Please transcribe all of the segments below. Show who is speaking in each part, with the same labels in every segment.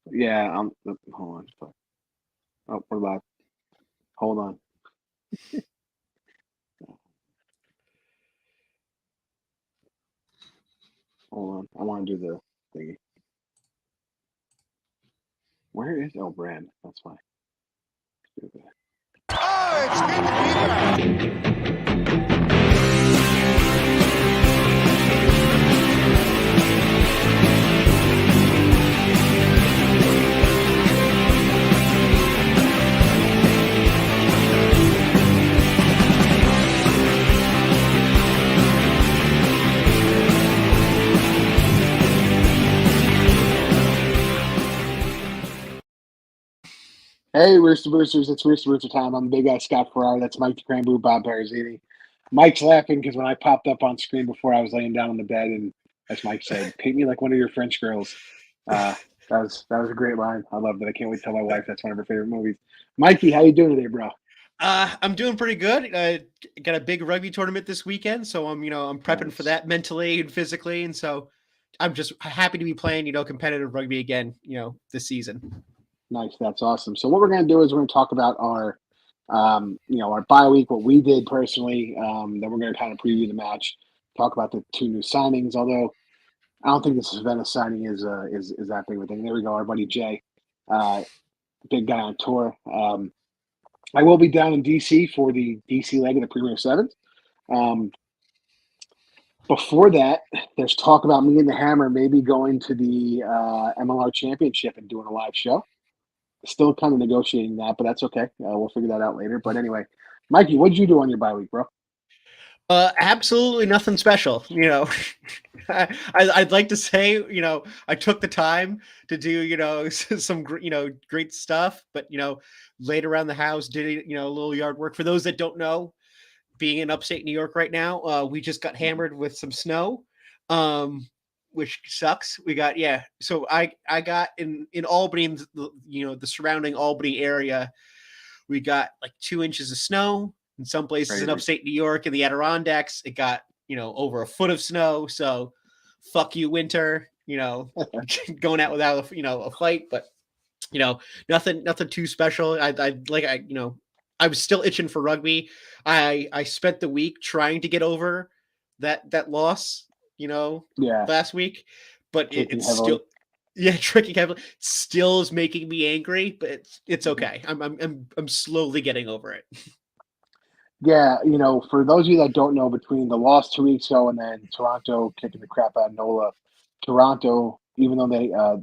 Speaker 1: Yeah, hold on. Oh, we're live. Hold on. Hold on. I want to do the thingy. Where is Brand? That's why.
Speaker 2: Oh, it's good to be back.
Speaker 1: Hey, Rooster Boosters. It's Rooster time. I'm the big guy, Scott Ferrari. That's Mike DeCrambu, Bob Barazini. Mike's laughing because when I popped up on screen before, I was laying down on the bed, and as Mike said, paint me like one of your French girls. That was a great line. I loved it. I can't wait to tell my wife that's one of her favorite movies. Mikey, how you doing today, bro?
Speaker 3: I'm doing pretty good. Got a big rugby tournament this weekend, so I'm prepping for
Speaker 1: Nice.
Speaker 3: that mentally and physically, and so I'm just happy to be playing, competitive rugby again, this season.
Speaker 1: Nice, that's awesome. So what we're going to do is we're going to talk about our bye week, what we did personally. Then we're going to kind of preview the match, talk about the two new signings. Although I don't think this Savannah signing is that big of a thing. There we go, our buddy Jay, uh, big guy on tour. I will be down in DC for the DC leg of the Premier Sevens. Um, Before that, there's talk about me and the Hammer maybe going to the MLR Championship and doing a live show. Still kind of negotiating that, but that's okay. We'll figure that out later. But anyway, Mikey, what did you do on your bye week, bro?
Speaker 3: Absolutely nothing special. I'd like to say, I took the time to do, some, great stuff, but, laid around the house, did, a little yard work. For those that don't know, being in upstate New York right now, we just got hammered with some snow, which sucks. We got So I got in Albany, the surrounding Albany area, we got like 2 inches of snow. In some places in
Speaker 1: Crazy.
Speaker 3: upstate New York, in the Adirondacks, it got over a foot of snow. So fuck you, winter. Going out without a fight, but nothing too special. I was still itching for rugby. I spent the week trying to get over that loss,
Speaker 1: Yeah,
Speaker 3: last week, but
Speaker 1: kicking
Speaker 3: it's
Speaker 1: heavily.
Speaker 3: still tricking heavily. Still is making me angry, but it's okay. I'm slowly getting over it.
Speaker 1: Yeah, for those of you that don't know, between the loss 2 weeks ago and then Toronto kicking the crap out of NOLA, Toronto, even though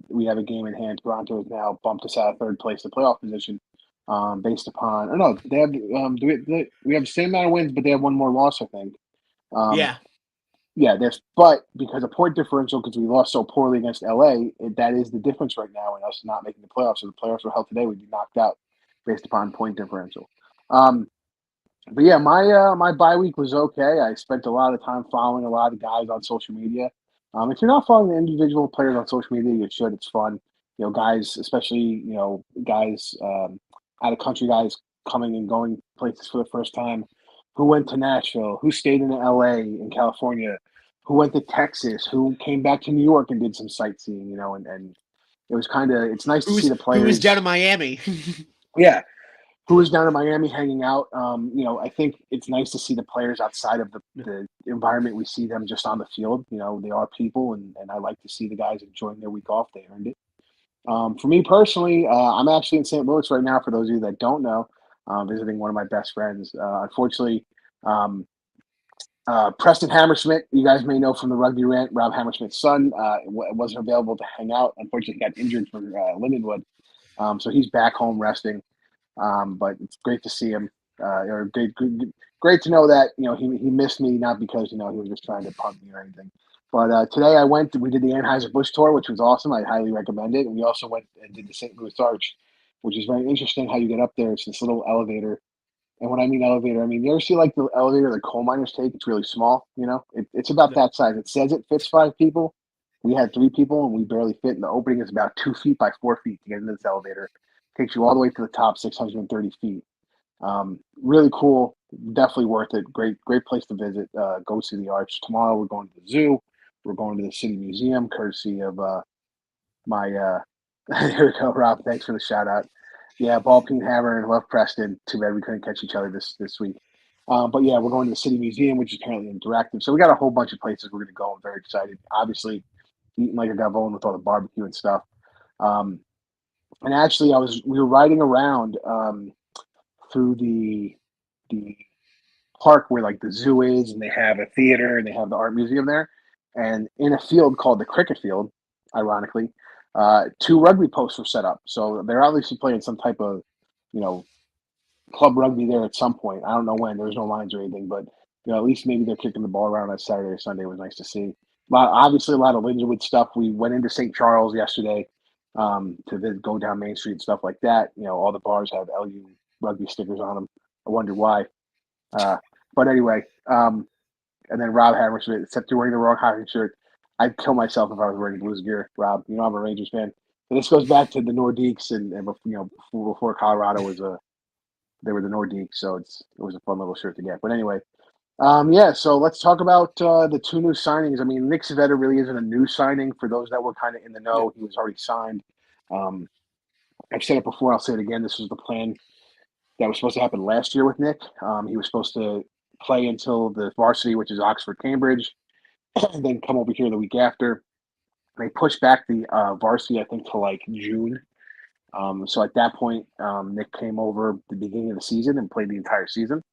Speaker 1: we have a game in hand, Toronto has now bumped us out of third place to playoff position, based upon. Or no, they have we have the same amount of wins, but they have one more loss, I think. Um,
Speaker 3: Yeah,
Speaker 1: yeah, but because of point differential, because we lost so poorly against LA, that is the difference right now in us not making the playoffs. If the playoffs were held today, we'd be knocked out based upon point differential. Um, but yeah, my bye week was okay. I spent a lot of time following a lot of guys on social media. If you're not following the individual players on social media, you should. It's fun. Guys, especially guys out of country guys coming and going places for the first time. Who went to Nashville? Who stayed in L.A. in California? Who went to Texas? Who came back to New York and did some sightseeing? And it was it's nice to see the
Speaker 3: who was down
Speaker 1: players.
Speaker 3: in Miami?
Speaker 1: Yeah, who was down in Miami hanging out. I think it's nice to see the players outside of the environment we see them just on the field. They are people, and I like to see the guys enjoying their week off. They earned it. For me personally, I'm actually in St. Louis right now. For those of you that don't know, visiting one of my best friends. Unfortunately, um, Preston Hammersmith, you guys may know from the Rugby Rant, Rob Hammersmith's son, wasn't available to hang out. Unfortunately, got injured for Lindenwood. So he's back home resting. But it's great to see him. Or great to know that he missed me, not because he was just trying to punk me or anything. But today we did the Anheuser Busch tour, which was awesome. I highly recommend it. And we also went and did the St. Louis Arch, which is very interesting. How you get up there? It's this little elevator. And when I mean elevator, I mean you ever see like the elevator the coal miners take? It's really small. It's about that size. It says it fits 5 people. We had 3 people, and we barely fit. And the opening is about 2 feet by 4 feet to get into this elevator. Takes you all the way to the top, 630 feet. Really cool. Definitely worth it. Great place to visit. Go see the Arch. Tomorrow we're going to the zoo. We're going to the City Museum, courtesy of my Here we go, Rob. Thanks for the shout out. Yeah, Ball Peen Hammer and Love Preston. Too bad we couldn't catch each other this week. But yeah, we're going to the City Museum, which is apparently interactive. So we got a whole bunch of places we're going to go. I'm very excited. Obviously, eating like a gavone with all the barbecue and stuff. Um, and actually, we were riding around through the park where like the zoo is, and they have a theater and they have the art museum there. And in a field called the cricket field, ironically, two rugby posts were set up. So they're obviously playing some type of, you know, club rugby there at some point. I don't know when. There's no lines or anything, but at least maybe they're kicking the ball around on Saturday or Sunday. It was nice to see. Obviously, a lot of Lindenwood stuff. We went into St. Charles yesterday go down Main Street and stuff like that. All the bars have LU rugby stickers on them. I wonder why. But anyway, and then Rob Hammersmith, except you're wearing the wrong hockey shirt. I'd kill myself if I was wearing Blues gear, Rob. I'm a Rangers fan. So this goes back to the Nordiques and before Colorado was they were the Nordiques, so it was a fun little shirt to get. But anyway, yeah. So let's talk about the two new signings. I mean, Nick Sveta really isn't a new signing for those that were kind of in the know. He was already signed. I've said it before. I'll say it again. This was the plan that was supposed to happen last year with Nick. He was supposed to play until the varsity, which is Oxford, Cambridge, and then come over here the week after. They pushed back the varsity, I think, to like June. So at that point, Nick came over the beginning of the season and played the entire season.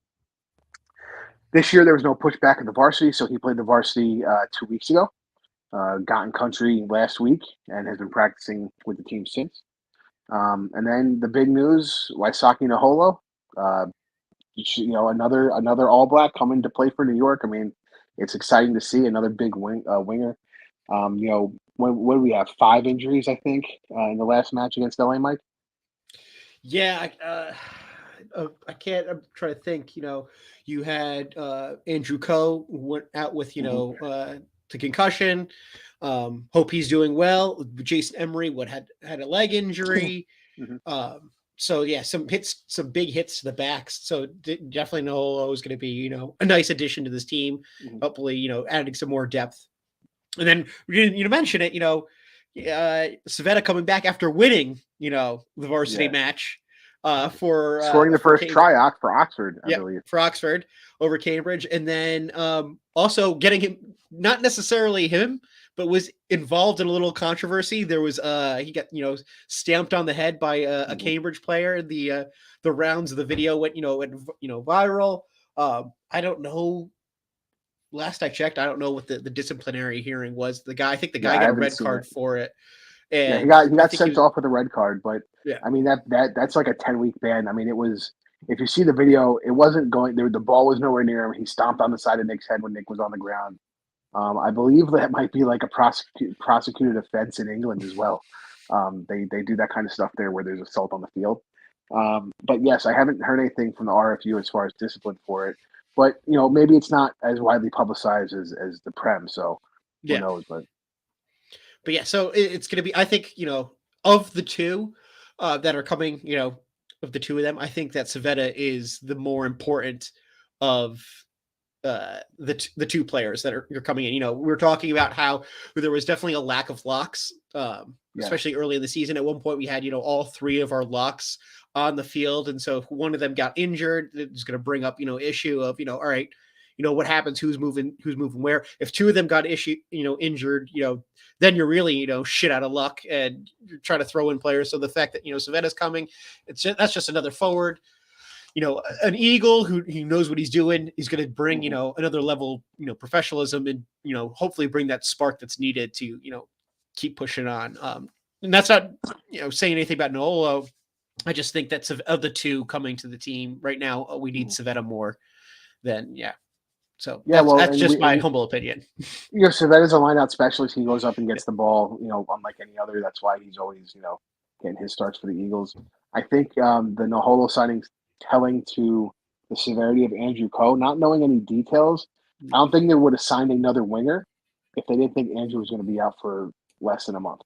Speaker 1: This year, there was no pushback in the varsity, so he played the varsity 2 weeks ago. Got in country last week and has been practicing with the team since. And then the big news: Waisaki Naholo, another All Black coming to play for New York. I mean, it's exciting to see another big winger. When we have 5 injuries, I think, in the last match against LA, Mike.
Speaker 3: Yeah, I can't. I'm trying to think. You had Andrew Coe went out with the concussion. Hope he's doing well. Jason Emery had a leg injury. So yeah, some big hits to the backs. So definitely Nolo is going to be a nice addition to this team. Hopefully adding some more depth. And then you mention it. Sveta coming back after winning the varsity match. For
Speaker 1: scoring the first try for Oxford, I believe.
Speaker 3: For Oxford over Cambridge, and then also getting him, not necessarily him, but was involved in a little controversy. There was he got stamped on the head by a Cambridge player. The rounds of the video went viral. I don't know. Last I checked, I don't know what the disciplinary hearing was. I think the guy got a red card for it. And
Speaker 1: he got sent off with a red card, but
Speaker 3: yeah.
Speaker 1: I mean that's like a 10-week ban. I mean, it was, if you see the video, it wasn't going there. The ball was nowhere near him. He stomped on the side of Nick's head when Nick was on the ground. I believe that might be like a prosecuted offense in England as well. They do that kind of stuff there where there's assault on the field. But yes, I haven't heard anything from the RFU as far as discipline for it. But maybe it's not as widely publicized as the Prem. So who knows?
Speaker 3: But yeah, so it's going to be, I think, of the two that are coming, of the two of them, I think that Sveta is the more important of the two players that are coming in. We're talking about how there was definitely a lack of locks, especially early in the season. At one point, we had all 3 of our locks on the field, and so if one of them got injured, it's going to bring up issue of all right. What happens? Who's moving where? If 2 of them got injured, then you're really, shit out of luck, and you're trying to throw in players. So the fact that, Sveta's coming, that's just another forward, an Eagle who knows what he's doing. He's going to bring, another level, professionalism, and, hopefully bring that spark that's needed to, keep pushing on. And that's not, saying anything about Nolo. I just think that's of the 2 coming to the team right now. We need Sveta more than, So that's just my humble opinion.
Speaker 1: Sveta's a lineout specialist. He goes up and gets the ball, unlike any other. That's why he's always, getting his starts for the Eagles. I think the Naholo signing's telling to the severity of Andrew Coe. Not knowing any details, I don't think they would have signed another winger if they didn't think Andrew was going to be out for less than a month.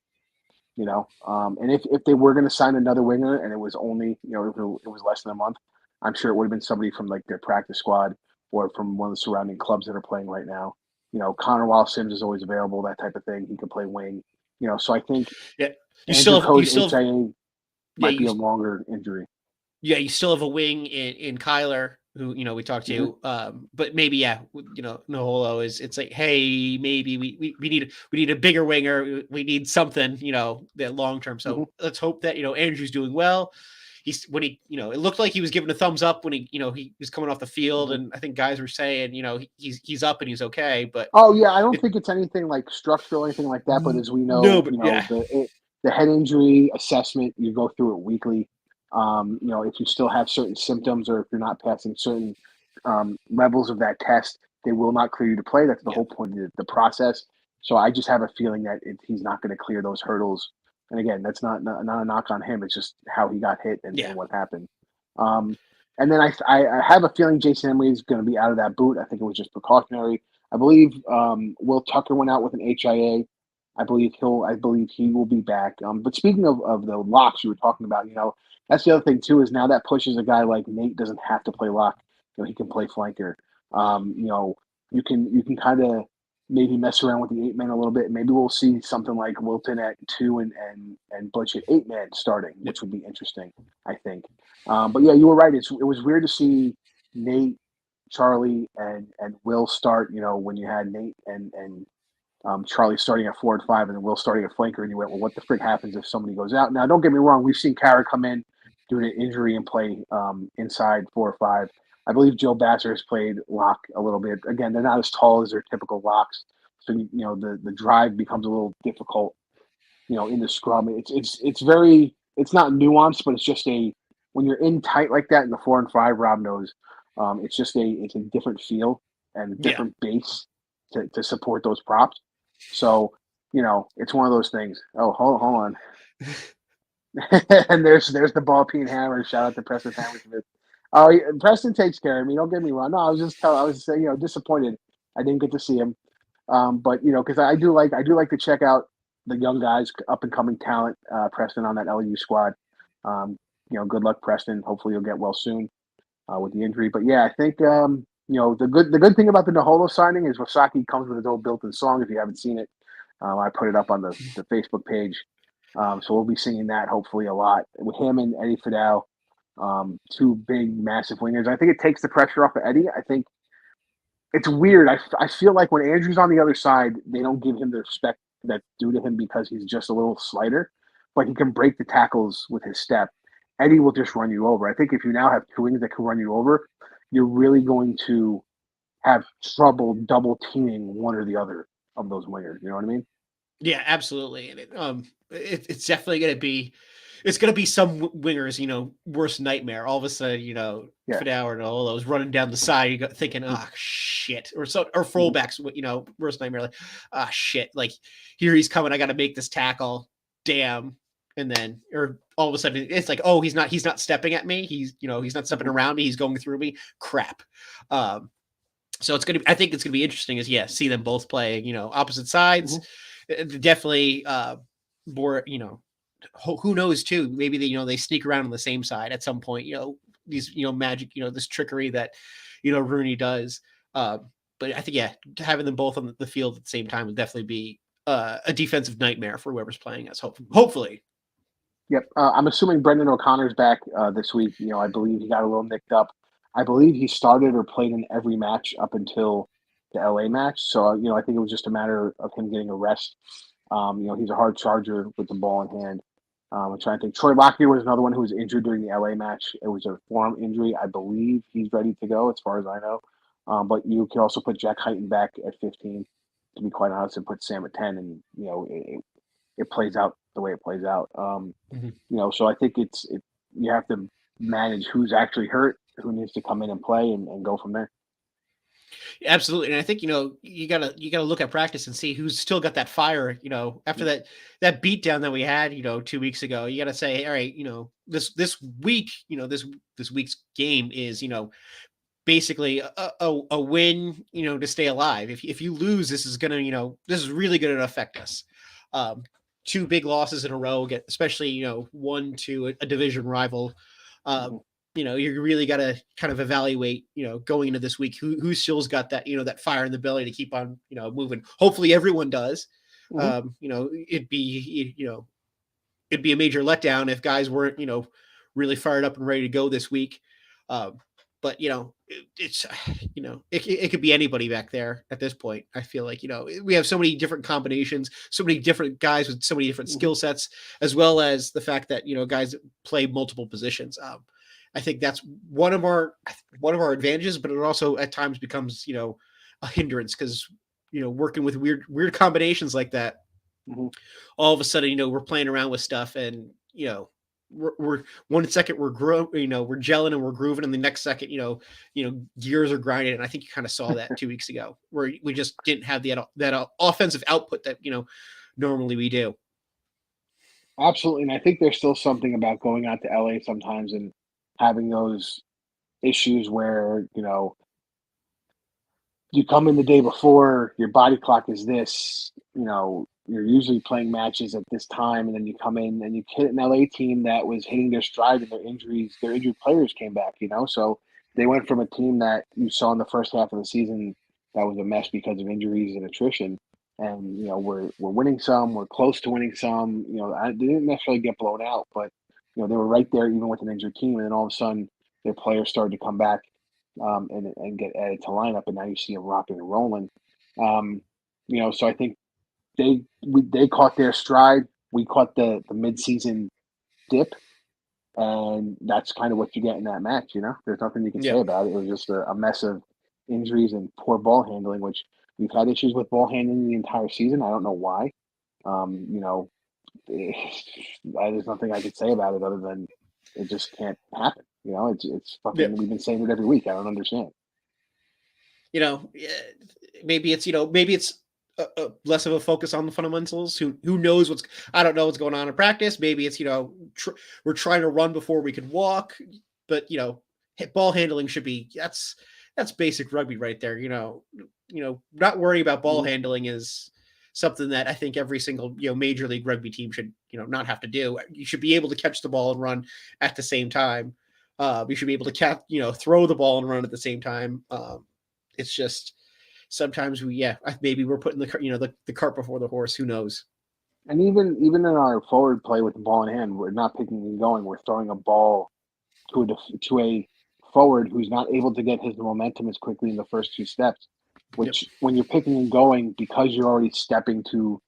Speaker 1: And if they were going to sign another winger and it was only, if it was less than a month, I'm sure it would have been somebody from like their practice squad or from one of the surrounding clubs that are playing right now. Connor Wallace Sims is always available, that type of thing. He can play wing. So I think
Speaker 3: Yeah. You
Speaker 1: Andrew
Speaker 3: still have, you
Speaker 1: Coe's
Speaker 3: still have,
Speaker 1: HIA
Speaker 3: yeah,
Speaker 1: might be a longer injury.
Speaker 3: you still have a wing in Kyler who, we talked
Speaker 1: Hmm.
Speaker 3: to, but maybe, yeah, Naholo it's like, hey, maybe we need a bigger winger. We need something, that long term.
Speaker 1: Hmm.
Speaker 3: So let's hope that, Andrew's doing well. He's when he, it looked like he was given a thumbs up when he was coming off the field.
Speaker 1: Hmm.
Speaker 3: And I think guys were saying, he's up and he's okay, but
Speaker 1: Oh yeah, I don't
Speaker 3: it,
Speaker 1: think it's anything like structural or anything like that. But as we
Speaker 3: no,
Speaker 1: know,
Speaker 3: but yeah,
Speaker 1: the head injury assessment, you go through it weekly. If you still have certain symptoms or if you're not passing certain levels of that test, they will not clear you to play. That's the
Speaker 3: yeah,
Speaker 1: whole point of the process. So I just have a feeling that he's not going to clear those hurdles. And again, that's not a knock on him. It's just how he got hit and
Speaker 3: yeah,
Speaker 1: what happened. Um, and then I have a feeling Jason Emery is going to be out of that boot. I think it was just precautionary. I believe Will Tucker went out with an HIA. I believe he will be back. But speaking of the locks you were talking about, that's the other thing too is now that pushes a guy like Nate doesn't have to play lock. He can play flanker. You can kind of maybe mess around with the 8 man a little bit. Maybe we'll see something like Wilton at 2 and Butch at 8 man starting,
Speaker 3: yeah,
Speaker 1: which would be interesting. I think. But yeah, you were right. It was weird to see Nate, Charlie, and Will start. When you had Nate and Charlie starting at 4 and 5, and then Will starting at flanker, and you went, well, what the frig happens if somebody goes out? Now, don't get me wrong. We've seen Kara come in due to injury and play inside 4 or 5. I believe Joe Basser has played lock a little bit. Again, they're not as tall as their typical locks, so the drive becomes a little difficult. In the scrum, it's not nuanced, but it's just when you're in tight like that in the 4 and 5. Rob knows, it's a different feel and a
Speaker 3: yeah.
Speaker 1: different base to support those props. So it's one of those things. Oh, hold on. And there's the ball peen hammer. Shout out to Preston Hammersmith. Oh, Preston takes care of me. Don't get me wrong. No, I was saying, disappointed. I didn't get to see him. But because I do like to check out the young guys, up and coming talent, Preston on that LU squad. Good luck, Preston. Hopefully you'll get well soon with the injury. But yeah, I think the good thing about the Naholo signing is Wasaki comes with his own built-in song. If you haven't seen it, I put it up on the Facebook page. So we'll be singing that hopefully a lot with him and Eddie Fidel, two big, massive wingers. I think it takes the pressure off of Eddie. I think it's weird. I feel like when Andrew's on the other side, they don't give him the respect that's due to him because he's just a little slighter, but he can break the tackles with his step. Eddie will just run you over. I think if you now have two wings that can run you over, you're really going to have trouble double teaming one or the other of those wingers. You know what I mean?
Speaker 3: Yeah, absolutely. And it's definitely it's gonna be some wingers, worst nightmare. All of a sudden,
Speaker 1: Yeah.
Speaker 3: Fidel and all those running down the side, you got thinking, ah, shit, or
Speaker 1: Mhm.
Speaker 3: fullbacks, worst nightmare, like, ah, shit, like here he's coming, I got to make this tackle, damn, and then, or all of a sudden, it's like, oh, he's not stepping at me, he's not stepping
Speaker 1: Mhm.
Speaker 3: around me, he's going through me, crap. Um, so I think it's gonna be interesting, is yeah, see them both playing, opposite sides.
Speaker 1: Mhm.
Speaker 3: Definitely more, who knows too, maybe they sneak around on the same side at some point, these, magic, this trickery that, Rooney does. uh, but I think, yeah, having them both on the field at the same time would definitely be a defensive nightmare for whoever's playing us, hopefully.
Speaker 1: Yep. I'm assuming Brendan O'Connor's back this week. I believe he got a little nicked up. I believe he started or played in every match up until the LA match. So, I think it was just a matter of him getting a rest. He's a hard charger with the ball in hand. I'm trying to think. Troy Lockyer was another one who was injured during the LA match. It was a forearm injury. I believe he's ready to go, as far as I know. But you can also put Jack Heighton back at 15, to be quite honest, and put Sam at 10, and it plays out the way it plays out.
Speaker 3: Mhm.
Speaker 1: So I think you have to manage who's actually hurt, who needs to come in and play, and go from there.
Speaker 3: Absolutely, and I think, you gotta look at practice and see who's still got that fire. After that beat down that we had, 2 weeks ago, you gotta say, all right, this week, this week's game is, basically a win, to stay alive. If you lose, this is gonna, this is really gonna affect us. Um, Two big losses in a row, especially, one to a division rival.
Speaker 1: Mhm.
Speaker 3: Um, you really got to kind of evaluate, going into this week, who still's got that, that fire in the belly to keep on, moving. Hopefully everyone does.
Speaker 1: Mhm.
Speaker 3: It'd be it'd be a major letdown if guys weren't really fired up and ready to go this week. Um, but it's it could be anybody back there at this point. I feel like we have so many different combinations, so many different guys with so many different
Speaker 1: Mhm.
Speaker 3: skill sets, as well as the fact that guys play multiple positions. I think that's one of our advantages, but it also at times becomes a hindrance because working with weird combinations like that,
Speaker 1: Mhm.
Speaker 3: all of a sudden, we're playing around with stuff and, we're 1 second we're gelling and we're grooving. And the next second, gears are grinding. And I think you kind of saw that 2 weeks ago where we just didn't have that offensive output that, normally we do.
Speaker 1: Absolutely, and I think there's still something about going out to LA sometimes and having those issues where, you come in the day before, your body clock is this, you're usually playing matches at this time, and then you come in and you hit an LA team that was hitting their stride and their injured players came back, so they went from a team that you saw in the first half of the season that was a mess because of injuries and attrition. And we're winning some, we're close to winning some. They didn't necessarily get blown out, but they were right there even with an injured team. And then all of a sudden, their players started to come back and get added to lineup, and now you see them rocking and rolling. So I think they caught their stride. We caught the midseason dip, and that's kind of what you get in that match. There's nothing you can
Speaker 3: Yeah.
Speaker 1: say about it. It was just a mess of injuries and poor ball handling, which we've had issues with ball handling the entire season. I don't know why. You know, there's nothing I could say about it other than it just can't happen. It's
Speaker 3: Yeah.
Speaker 1: fucking. We've been saying it every week. I don't understand.
Speaker 3: Yeah, maybe it's less of a focus on the fundamentals. Who knows I don't know what's going on in practice. Maybe it's we're trying to run before we could walk, but ball handling should be that's basic rugby right there. Not worrying about ball
Speaker 1: Mhm.
Speaker 3: handling is something that I think every single major league rugby team should not have to do. You should be able to catch the ball and run at the same time. You should be able to throw the ball and run at the same time. It's just sometimes maybe we're putting the cart before the horse. Who knows?
Speaker 1: And even in our forward play with the ball in hand, we're not picking and going. We're throwing a ball to a forward who's not able to get his momentum as quickly in the first two steps.
Speaker 3: Yep.
Speaker 1: Which, when you're picking and going, because you're already stepping to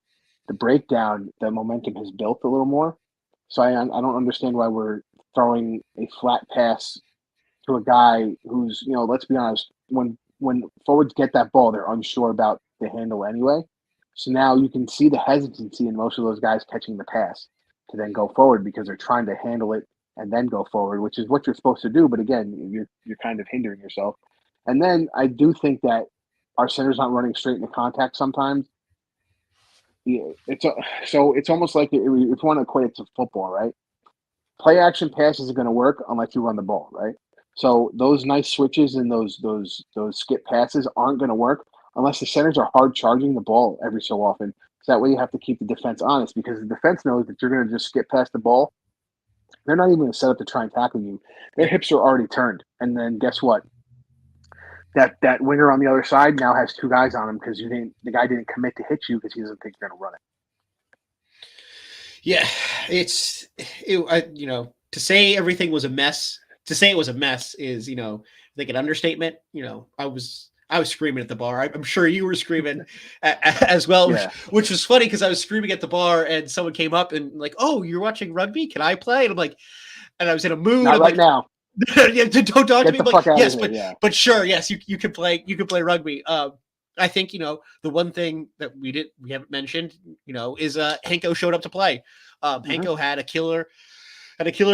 Speaker 1: the breakdown, the momentum has built a little more. So I don't understand why we're throwing a flat pass to a guy who's, let's be honest, when forwards get that ball, they're unsure about the handle anyway. So now you can see the hesitancy in most of those guys catching the pass to then go forward because they're trying to handle it and then go forward, which is what you're supposed to do. But again, you're kind of hindering yourself. And then I do think that our center's not running straight into contact sometimes. Yeah, so it's almost like if you want to equate it to football, right? Play action pass isn't going to work unless you run the ball, right? So those nice switches and those skip passes aren't going to work unless the centers are hard charging the ball every so often. So that way you have to keep the defense honest because the defense knows that you're going to just skip past the ball. They're not even going to set up to try and tackle you. Their
Speaker 3: Yep.
Speaker 1: hips are already turned, and then guess what? That winger on the other side now has two guys on him because the guy didn't commit to hit you because he doesn't think you're going to run it.
Speaker 3: Yeah, to say everything was a mess. To say it was a mess is I think an understatement. I was screaming at the bar. I'm sure you were screaming as well,
Speaker 1: Yeah,
Speaker 3: which was funny because I was screaming at the bar and someone came up and like, "Oh, you're watching rugby? Can I play?" And I'm like, and I was in a mood.
Speaker 1: not
Speaker 3: I'm
Speaker 1: right
Speaker 3: like,
Speaker 1: now.
Speaker 3: yeah, don't talk to
Speaker 1: Get
Speaker 3: me.
Speaker 1: the
Speaker 3: I'm like,
Speaker 1: fuck out of
Speaker 3: yes,
Speaker 1: here. Yeah.
Speaker 3: but sure, yes, you can play. You can play rugby. I think the one thing that we haven't mentioned, is Henko showed up to play.
Speaker 1: Mm-hmm.
Speaker 3: Henko had a killer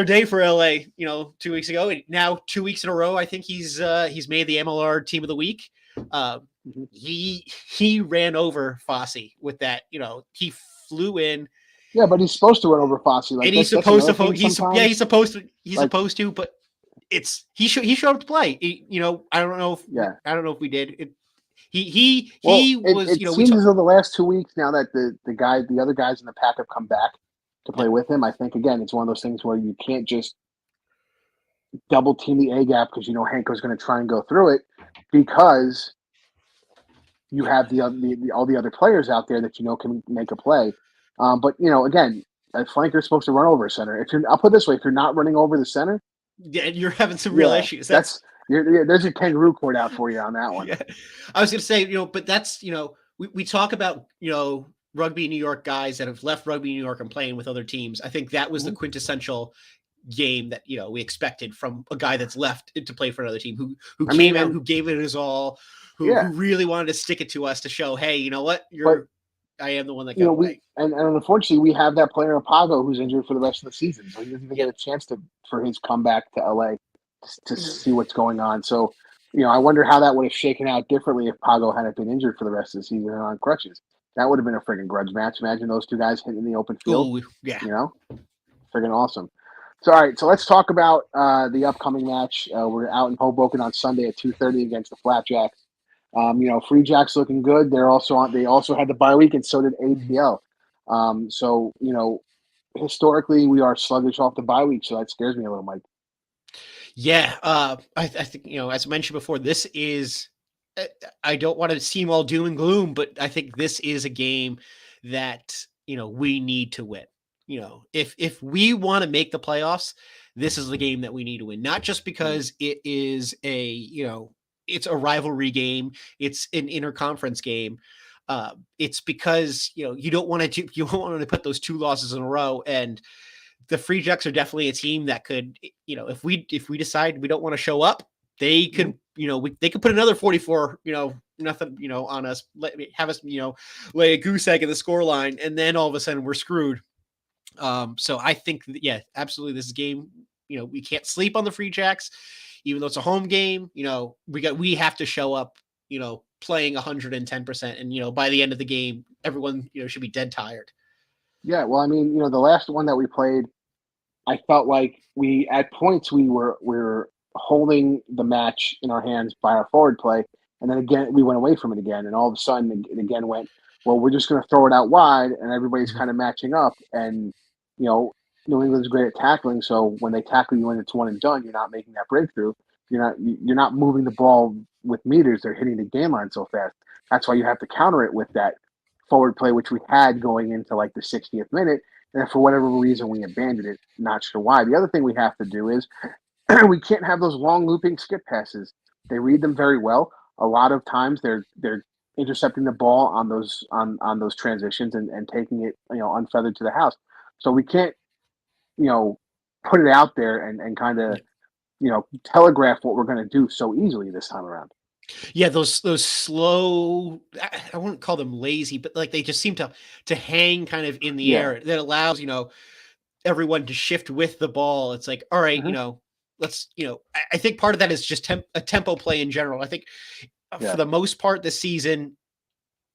Speaker 3: day for LA, 2 weeks ago, and now 2 weeks in a row, I think he's made the MLR Team of the Week.
Speaker 1: Mm-hmm.
Speaker 3: He ran over Fossey with that. He flew in,
Speaker 1: Yeah, but he's supposed to run over Fossey. Like
Speaker 3: and he's
Speaker 1: that's
Speaker 3: supposed
Speaker 1: another
Speaker 3: to.
Speaker 1: thing. Sometimes,
Speaker 3: He's
Speaker 1: like,
Speaker 3: supposed to, but he showed up to play. I don't know if
Speaker 1: yeah.
Speaker 3: we did it.
Speaker 1: Well,
Speaker 3: He
Speaker 1: it,
Speaker 3: was.
Speaker 1: it
Speaker 3: We
Speaker 1: seems
Speaker 3: talk,
Speaker 1: as though the last 2 weeks now that the other guys in the pack have come back to
Speaker 3: yeah,
Speaker 1: play with him. I think again, it's one of those things where you can't just double team the A gap because Hanko's going to try and go through it because you have all the other players out there that can make a play. But again, a flanker is supposed to run over a center. I'll put it this way: if you're not running over the center,
Speaker 3: Yeah, you're having some real issues.
Speaker 1: there's a kangaroo court out for you on that one.
Speaker 3: Yeah. I was going to say, but that's, we talk about, rugby New York guys that have left rugby New York and playing with other teams. I think that was the quintessential game that, we expected from a guy that's left to play for another team who came out, who gave it his all, who really wanted to stick it to us to show, hey, you know what? I am the one that got away.
Speaker 1: And unfortunately, we have that player Pago who's injured for the rest of the season, so he doesn't even get a chance for his comeback to LA to see what's going on. So, I wonder how that would have shaken out differently if Pago hadn't been injured for the rest of the season and on crutches. That would have been a friggin' grudge match. Imagine those two guys hitting in the open field.
Speaker 3: Ooh, yeah.
Speaker 1: Friggin' awesome. So, all right, so let's talk about the upcoming match. We're out in Hoboken on Sunday at 2:30 against the Flapjacks. Free Jacks looking good. They also had the bye week, and so did ATL. So historically, we are sluggish off the bye week, so that scares me a little, Mike.
Speaker 3: Yeah, I think as I mentioned before, this is. I don't want to seem all doom and gloom, but I think this is a game that we need to win. If we want to make the playoffs, this is the game that we need to win. Not just because it is it's a rivalry game, it's an interconference game. It's because you don't want to put those 2 losses in a row, and the Free Jacks are definitely a team that could, if we decide we don't want to show up, they could, they could put another 44, nothing, on us, have us, lay a goose egg in the score line, and then all of a sudden we're screwed. So I think, absolutely, this game, we can't sleep on the Free Jacks, even though it's a home game. We have to show up, playing 110%, and by the end of the game, everyone should be dead tired.
Speaker 1: Yeah, well, I mean, the last one that we played, I felt like at points we were holding the match in our hands by our forward play, and then again we went away from it again, and all of a sudden it again went, well, we're just going to throw it out wide, and everybody's kind of matching up, and New England's great at tackling, so when they tackle you and it's one and done, you're not making that breakthrough. You're not moving the ball with meters. They're hitting the game line so fast. That's why you have to counter it with that forward play, which we had going into like the 60th minute. And for whatever reason, we abandoned it. Not sure why. The other thing we have to do is we can't have those long looping skip passes. They read them very well. A lot of times they're intercepting the ball on those transitions and taking it unfeathered to the house. So we can't put it out there and kind of telegraph what we're going to do so easily this time around.
Speaker 3: Yeah, those slow, I wouldn't call them lazy, but like they just seem to hang kind of in the air. That allows, everyone to shift with the ball. It's like, all right, let's, I think part of that is just a tempo play in general. I think for the most part this season,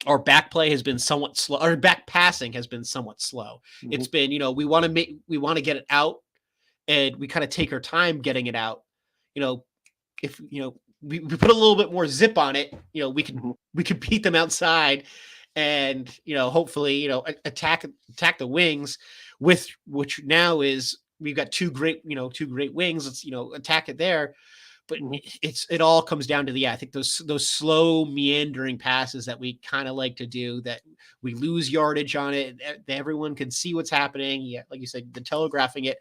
Speaker 3: our back play has been somewhat slow. Our back passing has been somewhat slow. It's been, we want to get it out, and we kind of take our time getting it out. If, we put a little bit more zip on it, we could beat them outside, and hopefully attack the wings, with which now is we've got two great wings. Let's attack it there, but it all comes down to I think those slow meandering passes that we kind of like to do, that we lose yardage on it. Everyone can see what's happening. Yeah, like you said, the telegraphing it,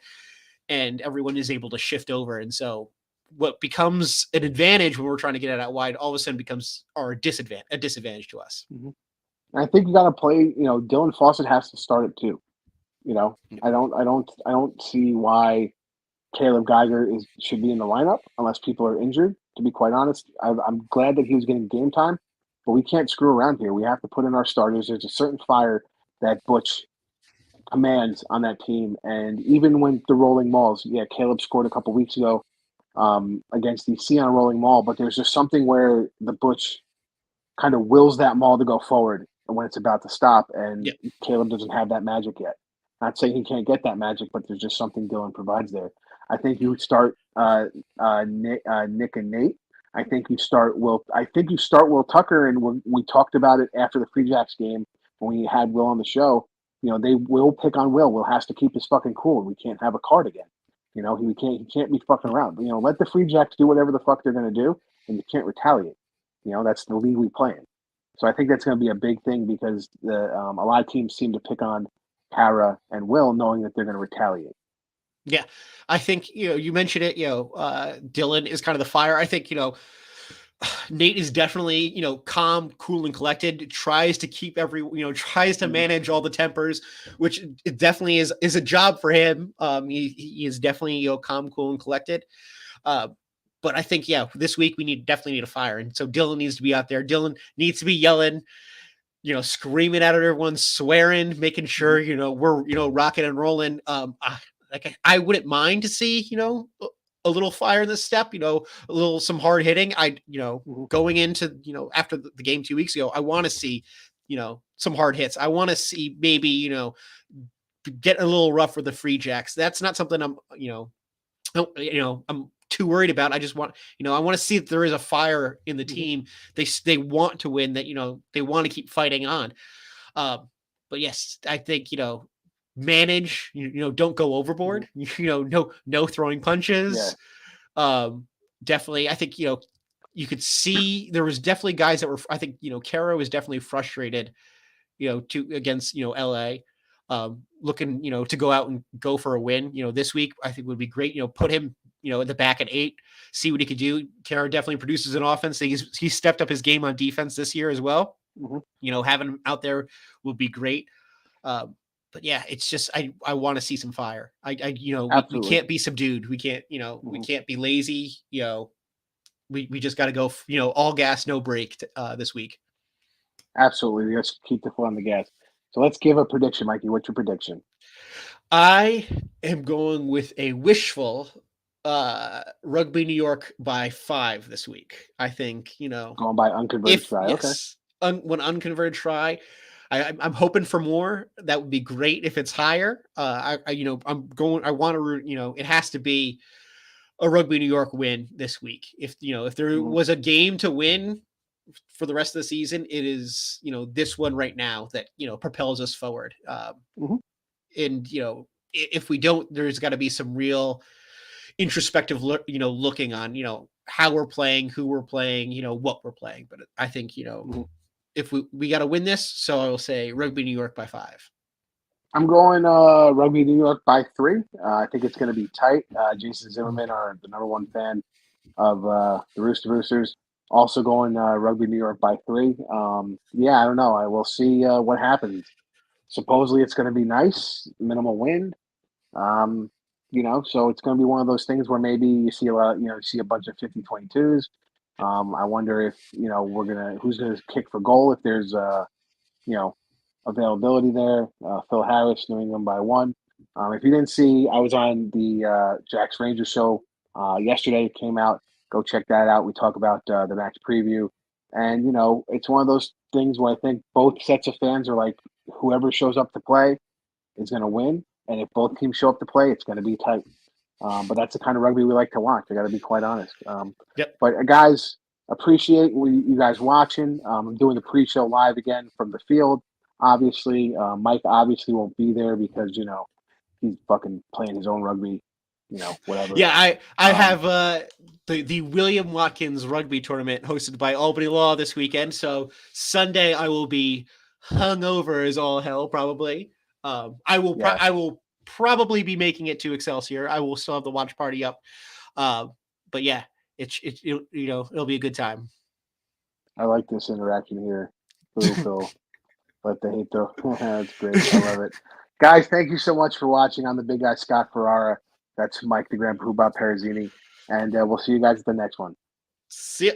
Speaker 3: and everyone is able to shift over, and so what becomes an advantage when we're trying to get it out wide, all of a sudden becomes a disadvantage to us.
Speaker 1: I think you got to play. Dylan Fawcett has to start it too. I don't see why Caleb Geiger should be in the lineup unless people are injured. To be quite honest, I'm glad that he was getting game time, but we can't screw around here. We have to put in our starters. There's a certain fire that Butch commands on that team, and even when the rolling mauls, Caleb scored a couple weeks ago against DC on a rolling maul, but there's just something where the Butch kind of wills that maul to go forward when it's about to stop, and Caleb doesn't have that magic yet. Not saying he can't get that magic, but there's just something Dylan provides there. I think you start Nick and Nate. I think you start Will. I think you start Will Tucker, and we talked about it after the Free Jacks game when we had Will on the show. They will pick on Will. Will has to keep his fucking cool. We can't have a card again. He can't be fucking around. Let the Free Jacks do whatever the fuck they're gonna do, and you can't retaliate. That's the league we play in. So I think that's going to be a big thing because a lot of teams seem to pick on Kara and Will, knowing that they're going to retaliate.
Speaker 3: Yeah, I think you mentioned it. Dylan is kind of the fire. I think Nate is definitely calm, cool, and collected. Tries to keep tries to manage all the tempers, which it definitely is a job for him. He is definitely calm, cool, and collected. But I think this week we definitely need a fire, and so Dylan needs to be out there. Dylan needs to be yelling, screaming at everyone, swearing, making sure we're rocking and rolling. I wouldn't mind to see a little fire in the step, some hard hitting. Going into after the game 2 weeks ago, I want to see some hard hits. I want to see maybe get a little rough with the free jacks. That's not something I'm too worried about. I just want, I want to see that there is a fire in the team. They want to win, that, they want to keep fighting on. But yes, I think, manage, don't go overboard, no throwing punches. Definitely. I think, you could see there was definitely guys that were, I think, Kara was definitely frustrated, against, LA. Looking, to go out and go for a win, this week, I think would be great. Put him, at the back at 8, see what he could do. Kara definitely produces an offense. He's stepped up his game on defense this year as well. Having him out there will be great. But yeah, it's just, I want to see some fire. We can't be subdued. We can't, we can't be lazy. We just got to go, all gas, no brake this week.
Speaker 1: Absolutely. Let's keep the foot on the gas. So let's give a prediction, Mikey. What's your prediction?
Speaker 3: I am going with a wishful Rugby New York by 5 this week. I think,
Speaker 1: going by unconverted try.
Speaker 3: Yes, okay. When unconverted try, I'm hoping for more. That would be great if it's higher. I want to, it has to be a Rugby New York win this week. If there was a game to win for the rest of the season, it is, this one right now that, propels us forward. And, if we don't, there's got to be some real introspective, looking on, how we're playing, who we're playing, what we're playing. But I think, if we got to win this, so I will say Rugby New York by 5.
Speaker 1: I'm going Rugby New York by 3. I think it's going to be tight. Jason Zimmerman, the number one fan of the Roosters, also going Rugby New York by 3. I don't know. I will see what happens. Supposedly it's going to be nice, minimal wind. So it's going to be one of those things where maybe you see a lot, you see a bunch of 50-22s. I wonder if, who's going to kick for goal if there's, availability there. Phil Harris, New England by 1. If you didn't see, I was on the Jack's Rangers show yesterday. It came out. Go check that out. We talk about the match preview. And, it's one of those things where I think both sets of fans are like, whoever shows up to play is going to win. And if both teams show up to play, it's going to be tight. But that's the kind of rugby we like to watch. I got to be quite honest. But guys, appreciate you guys watching. I'm doing the pre-show live again from the field. Obviously, Mike obviously won't be there because he's fucking playing his own rugby. Whatever.
Speaker 3: Yeah, I have the William Watkins rugby tournament hosted by Albany Law this weekend. So Sunday I will be hungover as all hell probably. I will probably be making it to Excelsior. I will still have the watch party up. But yeah, it'll be a good time.
Speaker 1: I like this interaction here. Phil. Let the hate throw. That's great. I love it. Guys, thank you so much for watching. I'm the big guy, Scott Ferrara. That's Mike the Grand Poobah Perazini. And we'll see you guys at the next one.
Speaker 3: See ya.